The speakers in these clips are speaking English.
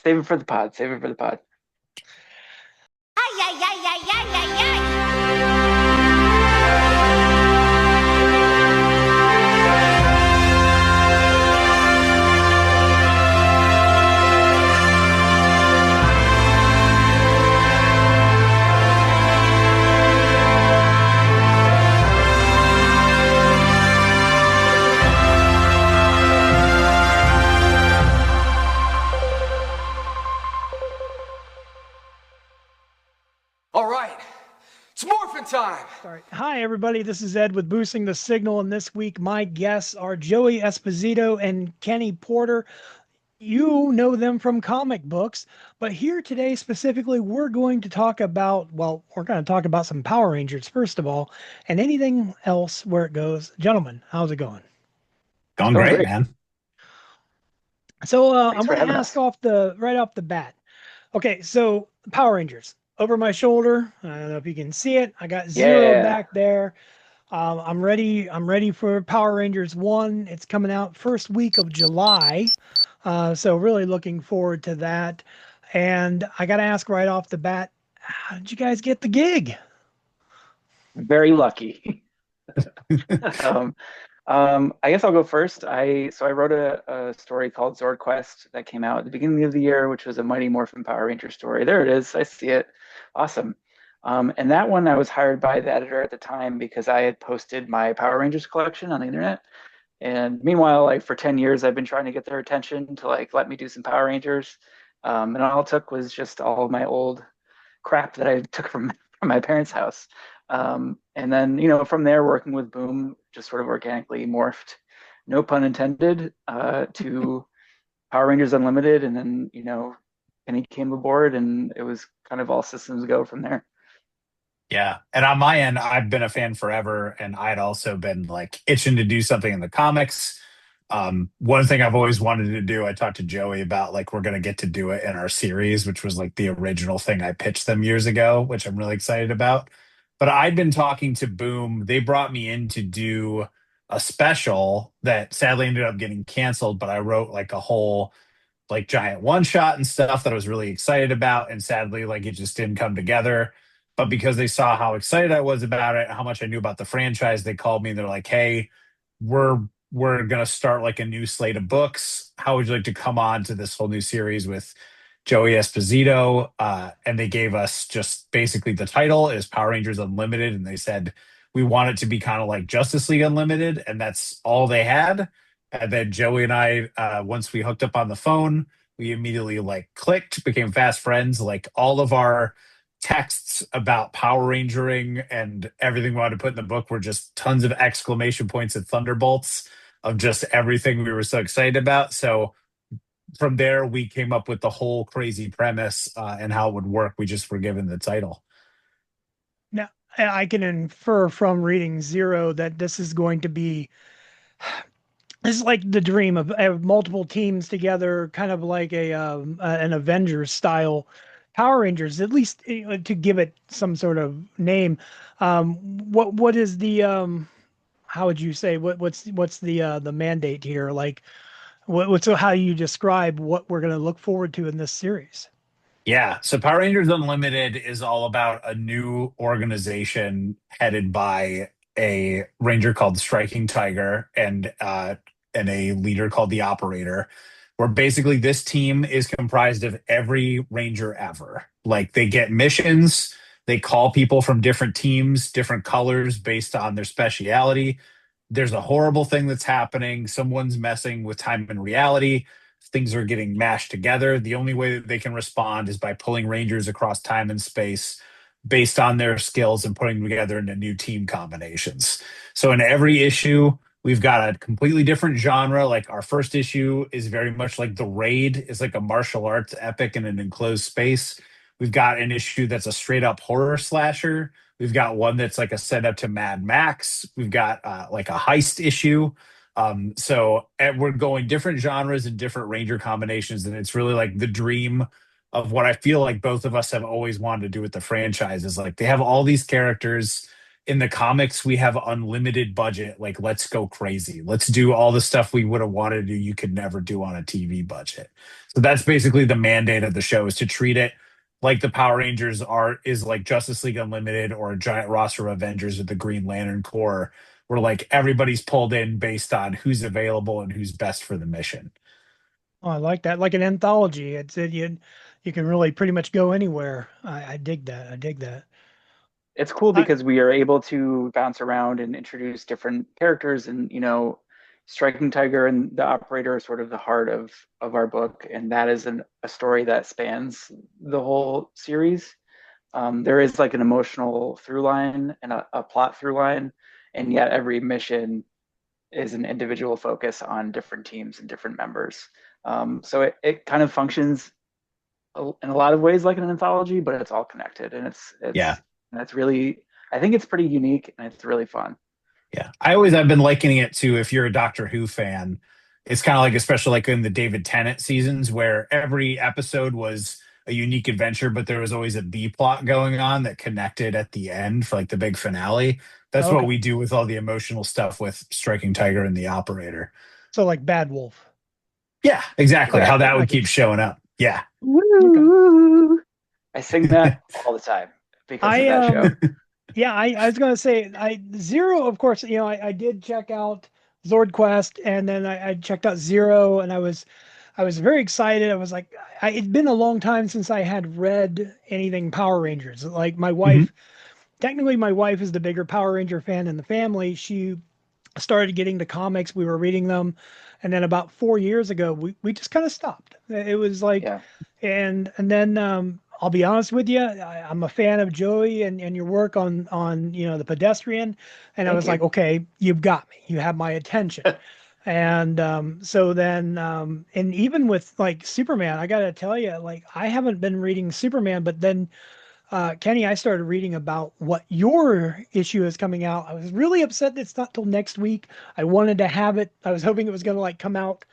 Save it for the pod. Save it for the pod. Ay, ay, ay, ay, ay, ay, ay. All right, it's morphin' time. Sorry. Hi, everybody. This is Ed with Boosting the Signal, and this week my guests are Joey Esposito and Kenny Porter. You know them from comic books, but here today specifically, we're going to talk about, some Power Rangers, first of all, and anything else where it goes. Gentlemen, how's it going? Going great, man. So I'm going to ask right off the bat. Okay, so Power Rangers. Over my shoulder. I don't know if you can see it. I got Zero back there. I'm ready. I'm ready for Power Rangers 1. It's coming out first week of July. So really looking forward to that. And I got to ask right off the bat, how did you guys get the gig? Very lucky. I guess I'll go first. I wrote a story called Zord Quest that came out at the beginning of the year, which was a Mighty Morphin Power Ranger story. There it is. I see it. Awesome. And that one I was hired by the editor at the time because I had posted my Power Rangers collection on the internet. And meanwhile, like for 10 years, I've been trying to get their attention to like let me do some Power Rangers. And all it took was just all of my old crap that I took from my parents' house. And then, from there, working with Boom, just sort of organically morphed, no pun intended, to Power Rangers Unlimited. And then, Kenny came aboard and it was kind of all systems go from there. Yeah. And on my end, I've been a fan forever, and I'd also been like itching to do something in the comics. One thing I've always wanted to do, I talked to Joey about, like, we're going to get to do it in our series, which was like the original thing I pitched them years ago, which I'm really excited about. But I'd been talking to Boom. They brought me in to do a special that sadly ended up getting canceled, but I wrote like a whole like giant one shot and stuff that I was really excited about. And sadly, like, it just didn't come together. But because they saw how excited I was about it, how much I knew about the franchise, they called me and they're like, hey, we're gonna start like a new slate of books. How would you like to come on to this whole new series with Joey Esposito? And they gave us just basically the title is Power Rangers Unlimited, and they said we want it to be kind of like Justice League Unlimited, and that's all they had. And then Joey and I, once we hooked up on the phone, we immediately like clicked, became fast friends. Like all of our texts about Power Rangering and everything we wanted to put in the book were just tons of exclamation points and thunderbolts of just everything we were so excited about. So from there, we came up with the whole crazy premise and how it would work. We just were given the title. Now, I can infer from reading Zero that this is going to be... This is like the dream of multiple teams together, kind of like an Avengers style Power Rangers, at least to give it some sort of name. What is the how would you say what's the mandate here? Like what's how you describe what we're going to look forward to in this series? Yeah, so Power Rangers Unlimited is all about a new organization headed by a ranger called Striking Tiger and a leader called the Operator, where basically this team is comprised of every ranger ever. Like they get missions, they call people from different teams, different colors based on their speciality. There's a horrible thing that's happening. Someone's messing with time and reality. Things are getting mashed together. The only way that they can respond is by pulling rangers across time and space based on their skills and putting them together into new team combinations. So in every issue, we've got a completely different genre. Like our first issue is very much like The Raid. It's like a martial arts epic in an enclosed space. We've got an issue that's a straight up horror slasher. We've got one that's like a setup to Mad Max. We've got like a heist issue. So we're going different genres and different ranger combinations. And it's really like the dream of what I feel like both of us have always wanted to do with the franchise is like they have all these characters. in the comics we have unlimited budget. Like, let's go crazy. Let's do all the stuff we would have wanted to do you could never do on a TV budget. So that's basically the mandate of the show, is to treat it like the Power Rangers is like Justice League Unlimited or a giant roster of Avengers with the Green Lantern Corps, where like everybody's pulled in based on who's available and who's best for the mission. Oh, I like that. Like an anthology. It's it you can really pretty much go anywhere. I dig that. I dig that. It's cool I because we are able to bounce around and introduce different characters, and Striking Tiger and the Operator are sort of the heart of our book, and that is a story that spans the whole series. There is like an emotional through line and a plot through line, and yet every mission is an individual focus on different teams and different members. So it kind of functions in a lot of ways like an anthology, but it's all connected, and Yeah. it's really, I think it's pretty unique, and it's really fun. Yeah. I've been likening it to, if you're a Doctor Who fan, it's kind of like, especially like in the David Tennant seasons, where every episode was a unique adventure, but there was always a B plot going on that connected at the end for like the big finale. That's what okay. we do with all the emotional stuff with Striking Tiger and the Operator. So like Bad Wolf. Yeah, exactly. How Exactly. that would keep showing up. Yeah. Woo! I sing that all the time because of that show. Yeah, I was gonna say Zero, of course, I did check out Zord Quest, and then I checked out Zero, and I was very excited. I was like, it'd been a long time since I had read anything Power Rangers. Like my Mhm. wife, technically my wife is the bigger Power Ranger fan in the family. She started getting the comics, we were reading them, and then about 4 years ago we just kind of stopped. It was like, Yeah. and then I'll be honest with you, I'm a fan of Joey and your work on the Pedestrian, and I Thank was like, you. okay, you've got me, you have my attention. And so then and even with like Superman, I gotta tell you, like I haven't been reading Superman, but then Kenny, I started reading about what your issue is coming out. I was really upset that it's not till next week. I wanted to have it. I was hoping it was going to like come out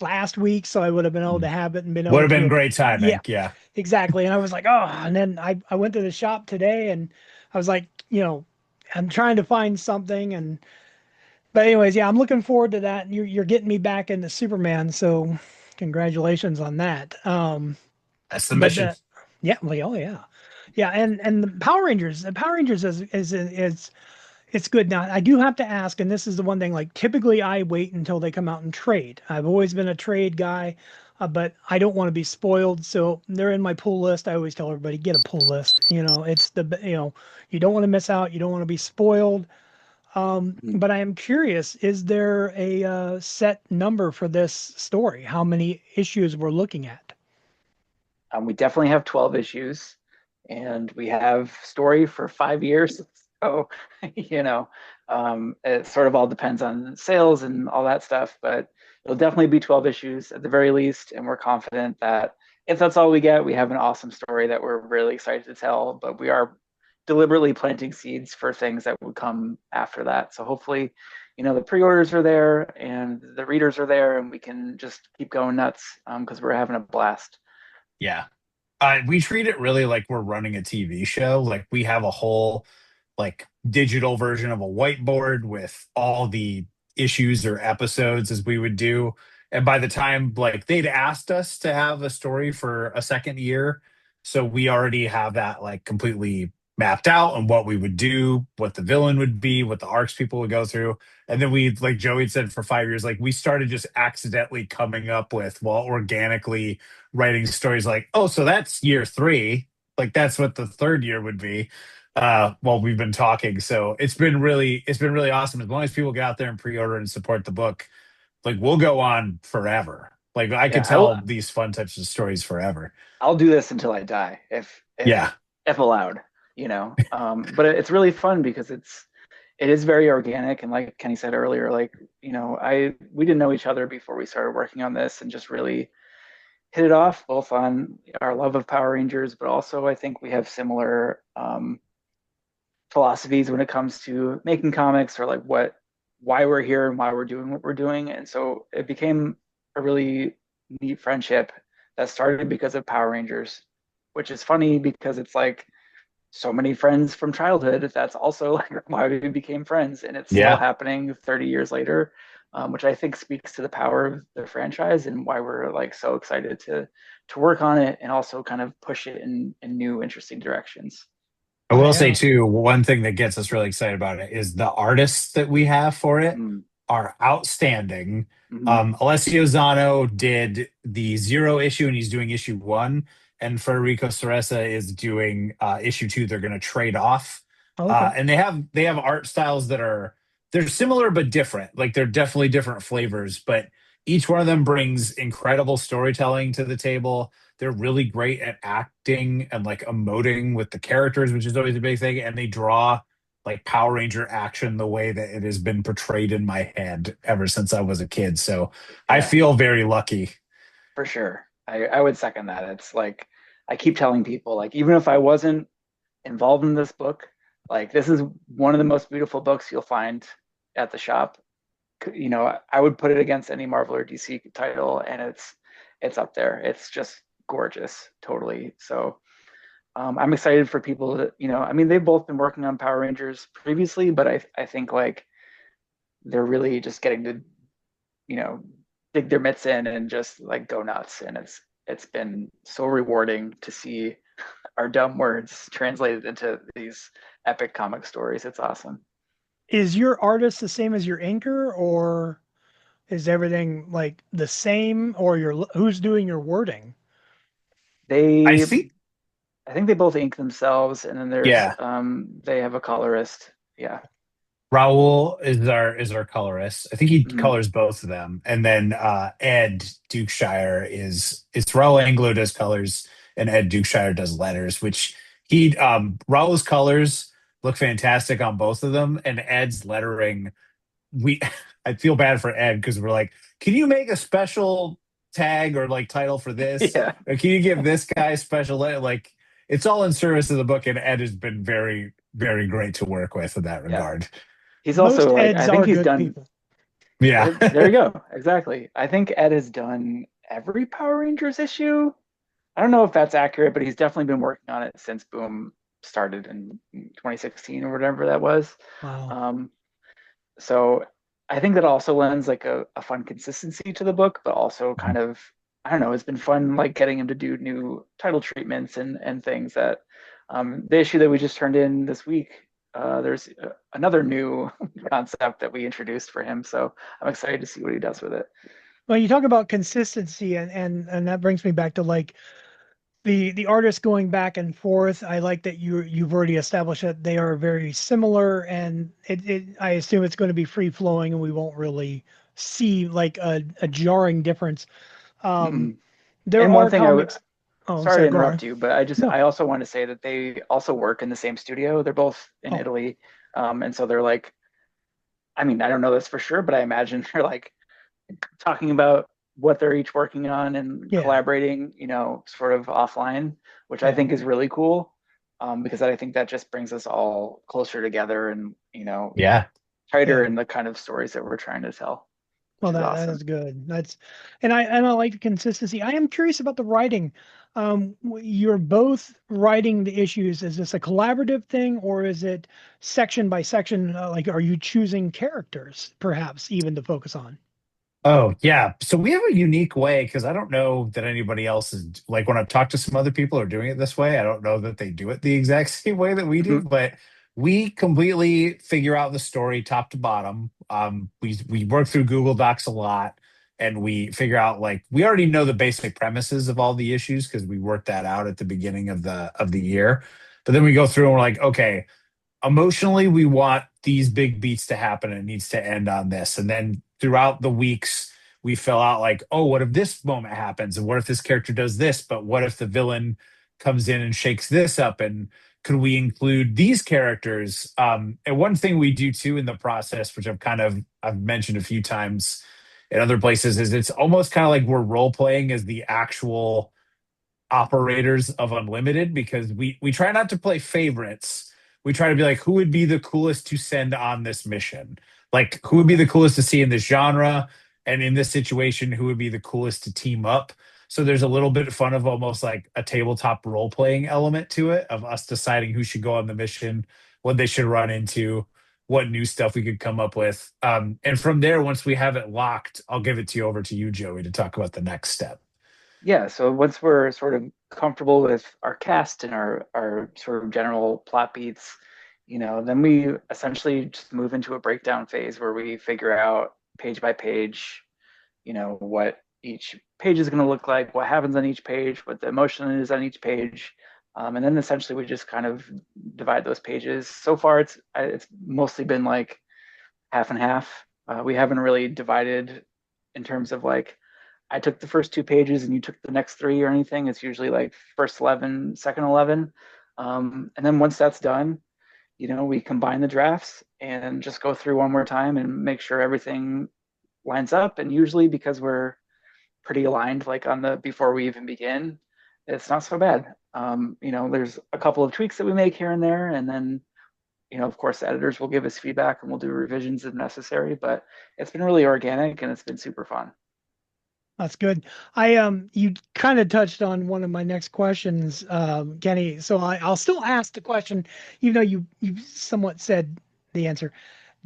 last week, so I would have been able to have it and been Would able have been to. great Yeah, timing. Yeah. exactly. And I was like, oh, and then I went to the shop today, and I was like, I'm trying to find something, but anyways, yeah, I'm looking forward to that. You're getting me back into Superman, so congratulations on that. That's the But mission. yeah, well, oh yeah, yeah, and the Power Rangers is it's good. Now I do have to ask, and this is the one thing. Like typically, I wait until they come out and trade. I've always been a trade guy, but I don't want to be spoiled, so they're in my pull list. I always tell everybody get a pull list. It's you don't want to miss out. You don't want to be spoiled. Mhm. But I am curious: is there a set number for this story? How many issues we're looking at? We definitely have 12 issues, and we have story for 5 years. So, it sort of all depends on sales and all that stuff, but it'll definitely be 12 issues at the very least. And we're confident that if that's all we get, we have an awesome story that we're really excited to tell. But we are deliberately planting seeds for things that would come after that. So hopefully, the pre-orders are there and the readers are there, and we can just keep going nuts because we're having a blast. Yeah. We treat it really like we're running a TV show. Like we have a whole like digital version of a whiteboard with all the issues or episodes as we would do. And by the time like they'd asked us to have a story for a second year, so we already have that like completely mapped out and what we would do, what the villain would be, what the arcs people would go through. And then we, like Joey said, for 5 years, like we started just accidentally coming up with, well, organically writing stories like, oh, so that's year three. Like that's what the third year would be. While we've been talking. So it's been really awesome. As long as people get out there and pre-order and support the book, like we'll go on forever. Like I could Yeah, tell these fun types of stories forever. I'll do this until I die, Yeah. if allowed, But it's really fun because it is very organic, and like Kenny said earlier, like we didn't know each other before we started working on this, and just really hit it off both on our love of Power Rangers, but also I think we have similar philosophies when it comes to making comics, or like why we're here and why we're doing what we're doing. And so it became a really neat friendship that started because of Power Rangers, which is funny because it's like so many friends from childhood. That's also like why we became friends, and it's still Yeah. happening 30 years later, which I think speaks to the power of the franchise and why we're like so excited to work on it and also kind of push it in new interesting directions. I Oh will say yeah. too, one thing that gets us really excited about it is the artists that we have for it Mm, are outstanding. mhm. Alessio Zano did the zero issue and he's doing issue one. And Federico Ceresa is doing issue two. They're going to trade off. Oh, okay. And they have art styles that they're similar but different. Like they're definitely different flavors, but each one of them brings incredible storytelling to the table. They're really great at acting and like emoting with the characters, which is always a big thing. And they draw like Power Ranger action the way that it has been portrayed in my head ever since I was a kid. So I Yeah, feel very lucky. for sure. I would second that. It's like I keep telling people, like even if I wasn't involved in this book, like this is one of the most beautiful books you'll find at the shop. You know, I would put it against any Marvel or DC title, and it's up there. It's just gorgeous, totally. So I'm excited for people that, you know, I mean, they've both been working on Power Rangers previously, but I think like they're really just getting to, you know, dig their mitts in and just like go nuts. And it's been so rewarding to see our dumb words translated into these epic comic stories. It's awesome. Is your artist the same as your inker, or is everything like the same, or your who's doing your wording? I They think, I think they both ink themselves, and then there's yeah, they have a colorist. Yeah. Raul is our colorist. I think he Mhm. colors both of them. And then Ed Dukeshire is it's Raul Anglo does colors and Ed Dukeshire does letters, which he Raul's colors look fantastic on both of them. And Ed's lettering, we I feel bad for Ed because we're like, can you make a special tag or like title for this? Yeah. Or can you give this guy special like it's all in service of the book, and Ed has been very, very great to work with in that Yeah. regard. He's Most also like Eds I think are he's good done people. Yeah. there you go. Exactly. I think Ed has done every Power Rangers issue. I don't know if that's accurate, but he's definitely been working on it since Boom started in 2016 or whatever that was. Wow. Um, so I think that also lends like a fun consistency to the book, but also kind of I don't know. It's been fun like getting him to do new title treatments and things that the issue that we just turned in this week. There's another new concept that we introduced for him, so I'm excited to see what he does with it. Well, you talk about consistency, and that brings me back to like the artists going back and forth. I like that you've already established that they are very similar, and it I assume it's going to be free flowing, and we won't really see like a jarring difference. Um, Mm-mm. there And one are thing comics. Oh, I'm sorry to sorry. Go on. interrupt you, but No. I also want to say that they also work in the same studio. They're both in Oh, Italy, and so they're like, I mean, I don't know this for sure, but I imagine they're like talking about what they're each working on and yeah, collaborating, you know, sort of offline, which I yeah, think is really cool, because I think that just brings us all closer together and, you know, Yeah. tighter yeah. in the kind of stories that we're trying to tell, which Well, is that awesome. is good. That's, and I like the consistency. I am curious about the writing. You're both writing the issues. Is this a collaborative thing, or is it section by section? Like, are you choosing characters, perhaps even to focus on? Oh, yeah. So we have a unique way because I don't know that anybody else is like when I've talked to some other people who are doing it this way, I don't know that they do it the exact same way that we do, Mhm. but we completely figure out the story top to bottom. We work through Google Docs a lot and we figure out like we already know the basic premises of all the issues because we worked that out at the beginning of the year. But then we go through and we're like, okay, emotionally we want these big beats to happen and it needs to end on this, and then throughout the weeks we fill out like, oh, what if this moment happens and what if this character does this, but what if the villain comes in and shakes this up, and could we include these characters? And one thing we do too in the process, which I've mentioned a few times in other places, is it's almost kind of like we're role playing as the actual operators of Unlimited because we try not to play favorites. We try to be like, who would be the coolest to send on this mission? Like, who would be Okay. the coolest to see in this genre? And in this situation, who would be the coolest to team up? So there's a little bit of fun of almost like a tabletop role playing element to it of us deciding who should go on the mission, what they should run into, what new stuff we could come up with. And from there, once we have it locked, I'll give it to you over to you, Joey, to talk about the next step. Yeah, so once we're sort of comfortable with our cast and our sort of general plot beats, then we essentially just move into a breakdown phase where we figure out page by page, what each page is going to look like, what happens on each page, what the emotion is on each page, and then essentially we just kind of divide those pages. So far, it's mostly been like half and half. We haven't really divided in terms of like I took the first two pages and you took the next three or anything. It's usually like first 11, second 11. And then once that's done, we combine the drafts and just go through one more time and make sure everything lines up. And usually because we're pretty aligned, like on the before we even begin, it's not so bad. There's a couple of tweaks that we make here and there, and then of course, the editors will give us feedback and we'll do revisions if necessary. But it's been really organic and it's been super fun. That's good. You kind of touched on one of my next questions, Kenny. So I'll still ask the question, even though you somewhat said the answer.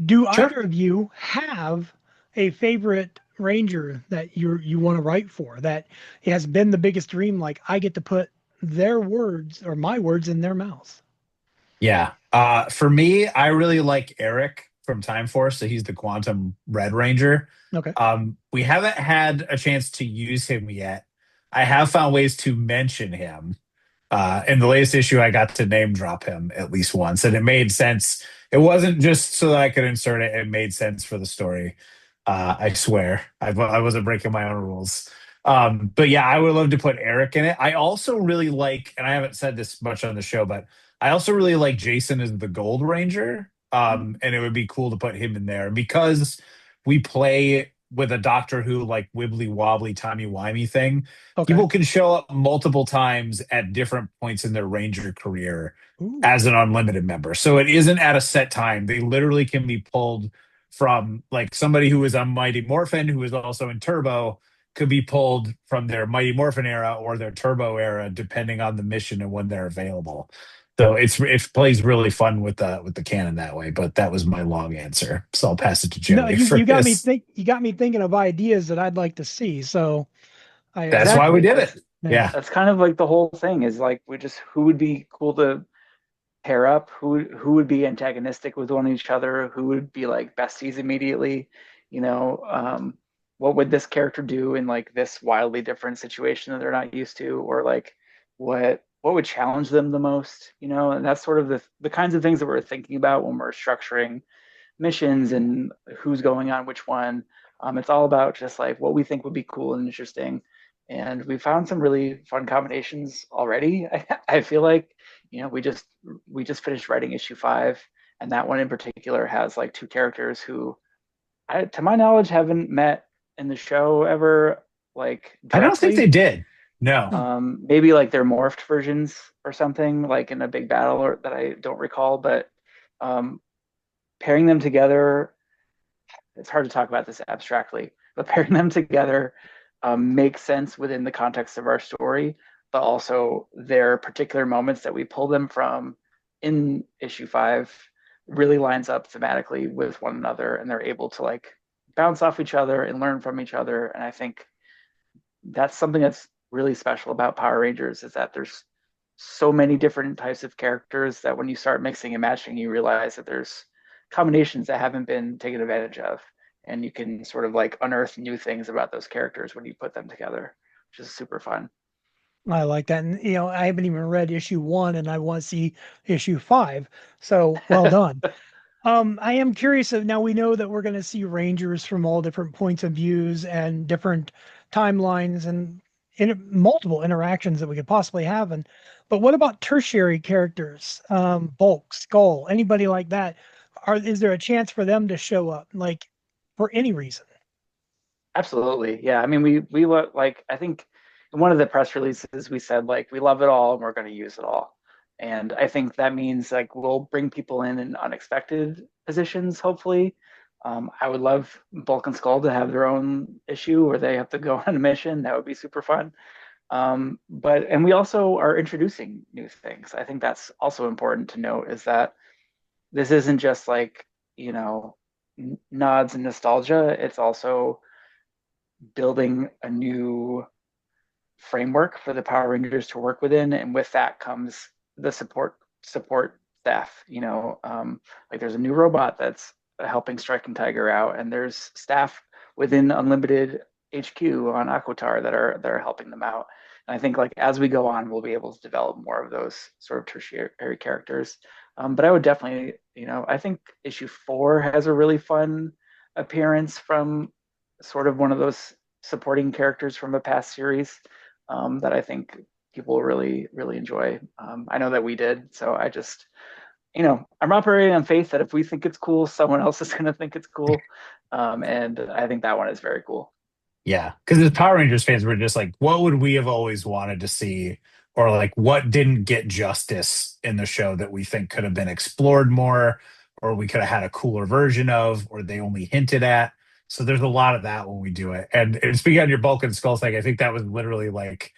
Do Sure. either of you have a favorite Ranger that you want to write for that has been the biggest dream? Like I get to put their words or my words in their mouths. Yeah. For me, I really like Eric from Time Force. So he's the Quantum Red Ranger. Okay. We haven't had a chance to use him yet. I have found ways to mention him. In the latest issue, I got to name drop him at least once, and it made sense. It wasn't just so that I could insert it, it made sense for the story. I swear. I wasn't breaking my own rules. But yeah, I would love to put Eric in it. I also really like, and I haven't said this much on the show, but I also really like Jason as the Gold Ranger. And it would be cool to put him in there because we play with a Doctor Who like wibbly wobbly timey wimey thing. Okay. People can show up multiple times at different points in their Ranger career Ooh. as an unlimited member. So it isn't at a set time. They literally can be pulled from like somebody who is on Mighty Morphin, who is also in Turbo, could be pulled from their Mighty Morphin era or their Turbo era, depending on the mission and when they're available. So it plays really fun with the canon that way. But that was my long answer, so I'll pass it to Joey. No, for you got me his. you got me thinking of ideas that I'd like to see. So That's why we Exactly. did it. Yeah. Yeah. That's kind of like the whole thing is like who would be cool to pair up, who would be antagonistic with one each other, who would be like besties immediately, what would this character do in like this wildly different situation that they're not used to, or like what would challenge them the most, and that's sort of the kinds of things that we're thinking about when we're structuring missions and who's going on which one. It's all about just like what we think would be cool and interesting. And we found some really fun combinations already. I feel like, we just finished writing issue 5, and that one in particular has like two characters who, to my knowledge, haven't met in the show ever, like I don't think directly. they did. No. Maybe like they're morphed versions or something, like in a big battle, or that I don't recall. But pairing them together, it's hard to talk about this abstractly, but pairing them together makes sense within the context of our story, but also their particular moments that we pull them from in issue 5 really lines up thematically with one another, and they're able to like bounce off each other and learn from each other. And I think that's something that's really special about Power Rangers, is that there's so many different types of characters that when you start mixing and matching, you realize that there's combinations that haven't been taken advantage of, and you can sort of like unearth new things about those characters when you put them together, which is super fun. I like that. And I haven't even read issue 1 and I want to see issue 5. So well done. I am curious of, now we know that we're going to see Rangers from all different points of views and different timelines and multiple interactions that we could possibly have. But what about tertiary characters? Bulk, Skull, anybody like that? Is there a chance for them to show up, like for any reason? Absolutely. Yeah. I mean, we like, I think in one of the press releases, we said like, we love it all and we're going to use it all. And I think that means like we'll bring people in unexpected positions, hopefully. I would love Bulk and Skull to have their own issue where they have to go on a mission. That would be super fun. And we also are introducing new things. I think that's also important to note is that this isn't just like, you know, nods and nostalgia. It's also building a new framework for the Power Rangers to work within, and with that comes the support staff. Like there's a new robot that's helping Striking Tiger out, and there's staff within Unlimited HQ on Aquatar that are helping them out. And I think like as we go on, we'll be able to develop more of those sort of tertiary characters. But I would definitely, I think issue 4 has a really fun appearance from sort of one of those supporting characters from a past series that I think people will really, really enjoy. I know that we did. So I just, I'm operating on faith that if we think it's cool, someone else is going to think it's cool. And I think that one is very cool. Yeah, because as Power Rangers fans, we're just like, what would we have always wanted to see, or like what didn't get justice in the show that we think could have been explored more, or we could have had a cooler version of, or they only hinted at. So there's a lot of that when we do it. And speaking on your Bulk and Skull thing, I think that was literally like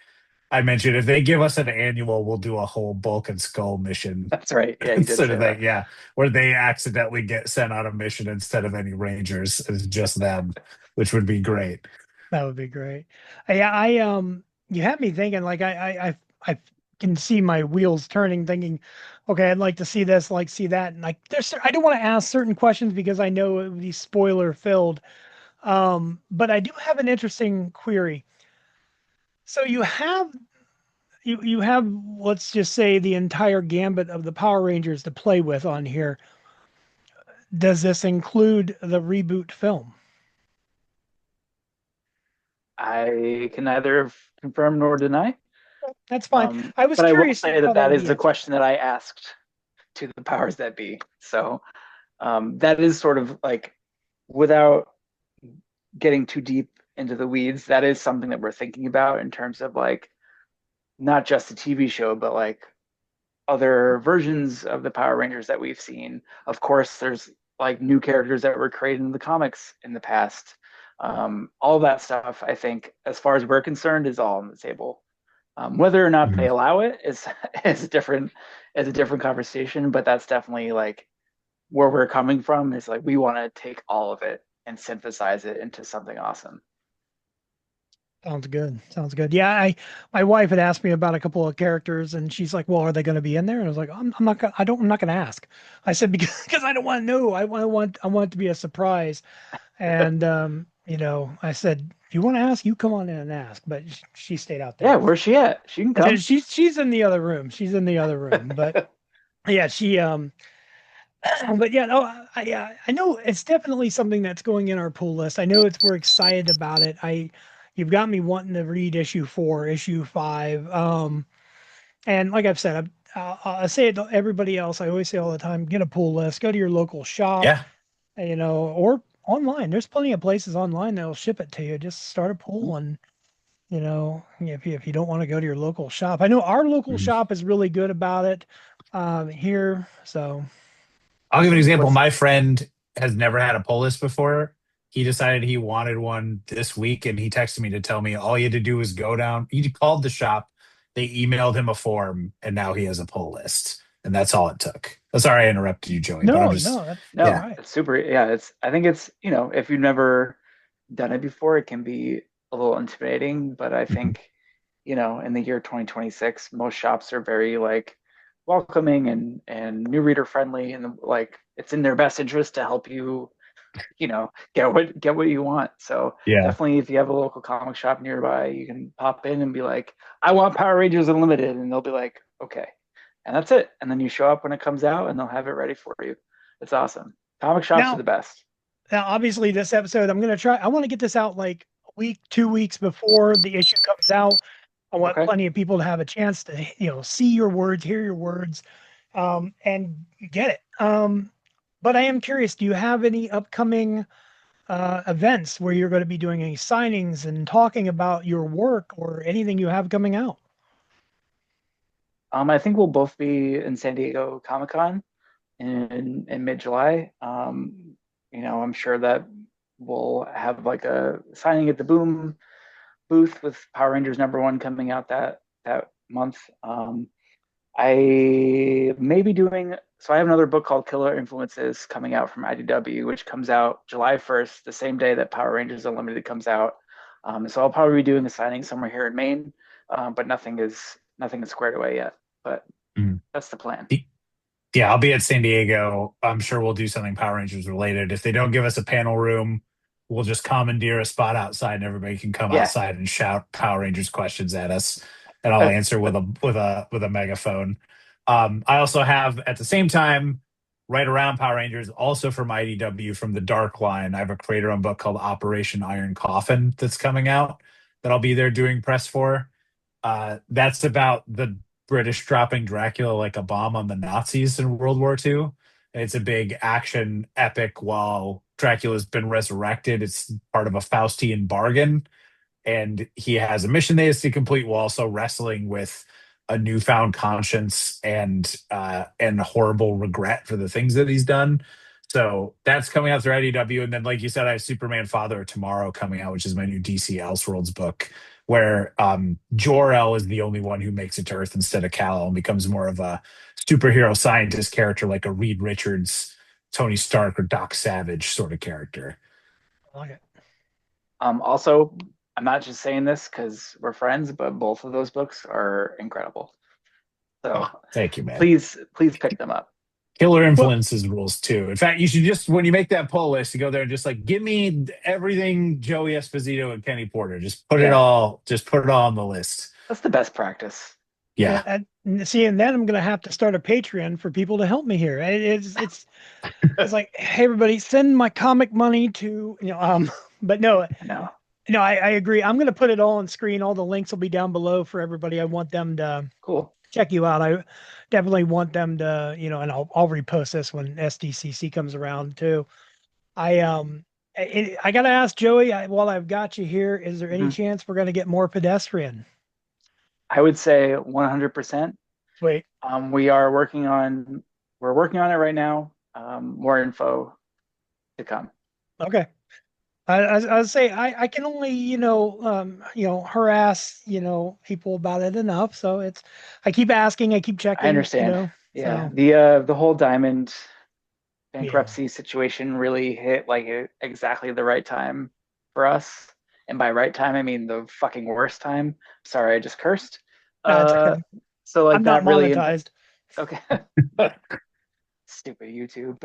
I mentioned, if they give us an annual, we'll do a whole Bulk and Skull mission. That's right. Yeah, you did Sort say of that. thing, yeah, where they accidentally get sent on a mission instead of any Rangers. It's just them, which would be great. That would be great. Yeah, you had me thinking like I can see my wheels turning, thinking, okay, I'd like to see this, like see that, and like I don't want to ask certain questions because I know it would be spoiler filled. But I do have an interesting query. So you have let's just say the entire gambit of the Power Rangers to play with on here. Does this include the reboot film? I can neither confirm nor deny. That's fine. I was But I will curious say how that that that would is be the answered. question that I asked to the powers that be. So that is sort of like, without getting too deep into the weeds, that is something that we're thinking about in terms of like not just the TV show, but like other versions of the Power Rangers that we've seen. Of course, there's like new characters that were created in the comics in the past. All that stuff, I think, as far as we're concerned, is all on the table. Whether or not they Mhm. allow it is a different conversation, but that's definitely like where we're coming from. Is like we want to take all of it and synthesize it into something awesome. Sounds good. Sounds good. Yeah, my wife had asked me about a couple of characters, and she's like, "Well, are they going to be in there?" And I was like, I'm not gonna, I'm not going to ask." I said because I don't want to know. I want it to be a surprise. And I said, "If you want to ask, you come on in and ask." But she stayed out Yeah, there. where's she at? She can I said, come. She's in the other room. She's in the other room." But yeah, she but yeah, no, I know it's definitely something that's going in our pull list. I know we're excited about it. You've got me wanting to read issue 4, issue 5. And like I've said, I say it to everybody else. I always say all the time, get a pull list, go to your local shop, Yeah. or online. There's plenty of places online that'll ship it to you. Just start a pull, and if you don't want to go to your local shop, I know our local Mhm. shop is really good about it here. So I'll give an example. What's My friend has never had a pull list before. He decided he wanted one this week, and he texted me to tell me all he had to do was go down. He called the shop, they emailed him a form, and now he has a pull list. And that's all it took. Oh, sorry I interrupted you, Joey, but I'm no, just, no, that's all No, yeah. right. it's super. Yeah, I think it's, if you've never done it before, it can be a little intimidating, but I Mhm. think, in the year 2026, most shops are very like welcoming and new reader friendly, and like it's in their best interest to help you, get what you want. So Yeah. definitely, if you have a local comic shop nearby, you can pop in and be like, I want Power Rangers Unlimited, and they'll be like, okay, and that's it. And then you show up when it comes out, and they'll have it ready for you. It's awesome. Comic shops are Now, the best. now, obviously, this episode, I'm gonna try. I want to get this out like a week, 2 weeks before the issue comes out. I want Okay. plenty of people to have a chance to, see your words, hear your words, and get it. But I am curious. Do you have any upcoming events where you're going to be doing any signings and talking about your work or anything you have coming out? I think we'll both be in San Diego Comic Con in mid-July. I'm sure that we'll have like a signing at the Boom booth with Power Rangers #1 coming out that month. I may be doing so. I have another book called Killer Influences coming out from IDW, which comes out July 1st, the same day that Power Rangers Unlimited comes out. So I'll probably be doing a signing somewhere here in Maine, but nothing is squared away yet. But Mhm. that's the plan. Yeah, I'll be at San Diego. I'm sure we'll do something Power Rangers related. If they don't give us a panel room, we'll just commandeer a spot outside and everybody can come Yeah. outside and shout Power Rangers questions at us. And I'll answer with a megaphone. I also have at the same time, right around Power Rangers, also from IDW from the Dark line, I have a creator-owned book called Operation Iron Coffin that's coming out that I'll be there doing press for. That's about the British dropping Dracula like a bomb on the Nazis in World War II. It's a big action epic while Dracula's been resurrected. It's part of a Faustian bargain, and he has a mission that he has to complete while also wrestling with a newfound conscience and horrible regret for the things that he's done. So that's coming out through IDW, and then like you said, I have Superman Father Tomorrow coming out, which is my new DC Elseworlds book, where Jor-El is the only one who makes it to Earth instead of Kal-El and becomes more of a superhero scientist character, like a Reed Richards, Tony Stark, or Doc Savage sort of character. I like it. Also, I'm not just saying this because we're friends, but both of those books are incredible. So Oh, thank you, man. please pick them up. Killer Well, influences rules too. In fact, you should just when you make that pull list, you go there and just like give me everything Joey Esposito and Kenny Porter. Yeah, Just put it all on the list. that's the best practice. Yeah. see, and then I'm gonna have to start a Patreon for people to help me here. It's like, hey, everybody, send my comic money to But no, No, no, I agree. I'm gonna put it all on screen. All the links will be down below for everybody. I want them to cool. check you out. I definitely want them to, and I'll repost this when SDCC comes around too. I gotta ask Joey, while I've got you here, is there any Mhm. chance we're gonna get more Pedestrian? I would say 100%. Wait, We're working on it right now. More info to come. okay. I say I can only harass people about it enough. So I keep asking, I keep I checking, understand. Yeah, so the whole Diamond yeah. bankruptcy situation really hit like exactly the right time for us. And by right time, I mean the fucking worst time. Sorry, I just cursed. It's Uh, okay. so I'm like not that really, monetized. okay. Stupid YouTube.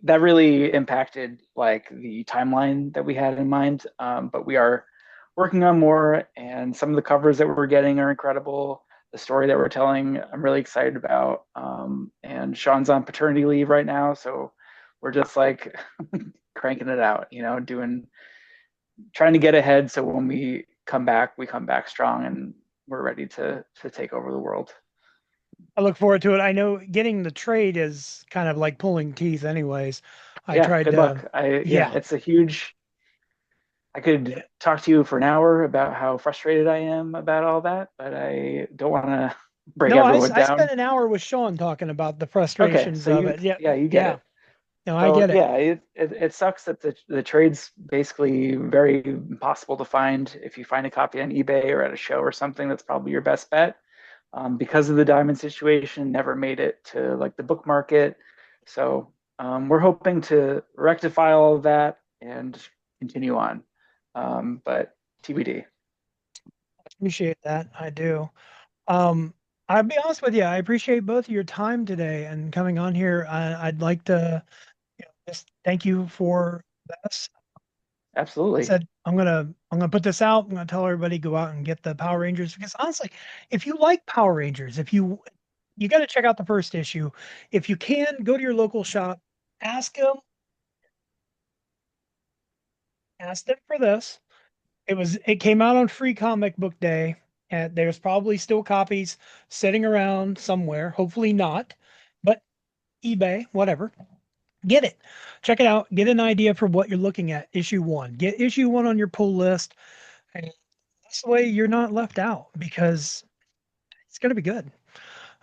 That really impacted like the timeline that we had in mind. But we are working on more, and some of the covers that we're getting are incredible. The story that we're telling, I'm really excited about. And Sean's on paternity leave right now, so we're just like cranking it out, trying to get ahead. So when we come back strong, and we're ready to take over the world. I look forward to it. I know getting the trade is kind of like pulling teeth anyways. I Yeah, tried good luck. to, Yeah, yeah. it's a huge. I could talk to you for an hour about how frustrated I am about all that, but I don't want to bring No, everyone I spent down. an hour with Sean talking about the Okay, frustrations so of it. Yeah. yeah, you get Yeah. it. No, I So get it. yeah, it sucks that the trade's basically very impossible to find. If you find a copy on eBay or at a show or something, that's probably your best bet. Because of the diamond situation, never made it to like the book market. So we're hoping to rectify all of that and continue on. But TBD. Appreciate that. I do. Um, I'll be honest with you. I appreciate both of your time today and coming on here. I'd like to just thank you for this. I Absolutely. said I'm gonna put this out. I'm gonna tell everybody go out and get the Power Rangers because honestly, if you like Power Rangers, if you got to check out the first issue. If you can, go to your local shop, ask them, ask them for this. It came out on Free Comic Book Day, and there's probably still copies sitting around somewhere. Hopefully not, but eBay, whatever. Get it, check it out, get an idea for what you're looking at. Issue one, get issue one on your pull list, and this way you're not left out because it's going to be good.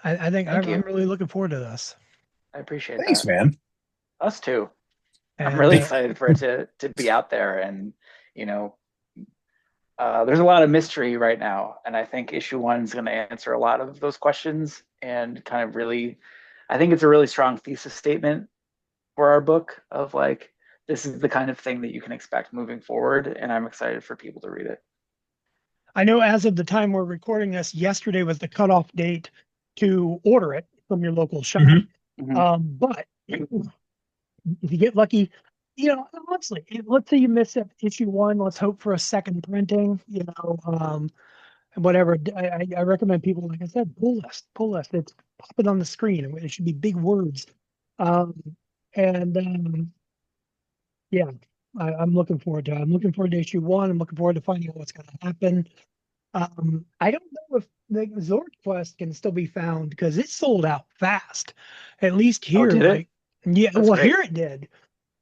I think Thank I'm you. really looking forward to this. I appreciate Thanks, that. man. Us too. I'm really And excited for it to be out there, and you know, there's a lot of mystery right now, and I think issue one is going to answer a lot of those questions and kind of really, I think it's a really strong thesis statement for our book of like this is the kind of thing that you can expect moving forward, and I'm excited for people to read it. I know as of the time we're recording this, yesterday was the cutoff date to order it from your local shop. Mhm. Mm-hmm. But if you get lucky, honestly, let's say you miss issue one, let's hope for a second printing, whatever. I recommend people, like I said, pull list. It's pop it on the screen. It should be big words. Um, and yeah, I'm looking forward to it. I'm looking forward to issue one. I'm looking forward to finding out what's going to happen. I don't know if the Zord Quest can still be found because it sold out fast. At least Oh, here, did it? like, yeah, That's well, great. here it did.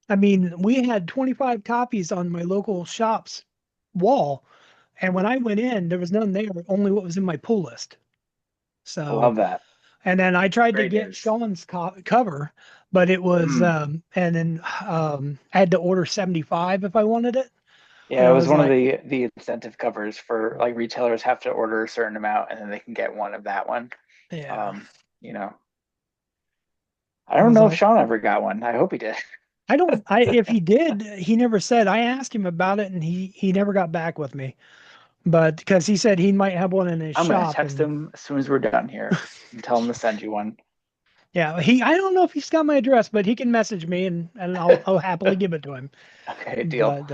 I mean, we had 25 copies on my local shop's wall, and when I went in, there was none there, only what was in my pull list. I So, love that. and then I tried to Great get news. Sean's cover, but it was, Mm. and then I had to order 75 if I wanted it. And Yeah, it I was was one of like, the incentive covers for like retailers have to order a certain amount and then they can get one of that one. yeah, Um, you know, I I don't was know if like, Sean ever got one. I hope he did. if he did, he never said. I asked him about it and he never got back with me. But because he said he might have one in his I'm gonna shop text and him as soon as we're done here and tell him to send you one. yeah, I don't know if he's got my address, but he can message me and I'll happily give it to him. Okay, deal.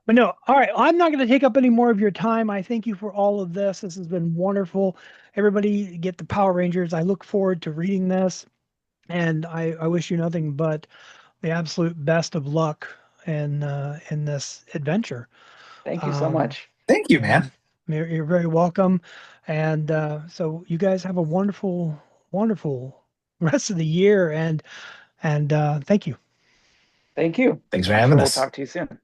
But no, all right. I'm not going to take up any more of your time. I thank you for all of this. This has been wonderful. Everybody get the Power Rangers. I look forward to reading this, and I wish you nothing but the absolute best of luck in this adventure. Thank you so Um, much. Thank you, man. and you're very welcome. And so you guys have a wonderful, wonderful rest of the year, and thank you. Thank you. Thanks for I'm having sure we'll us. talk to you soon.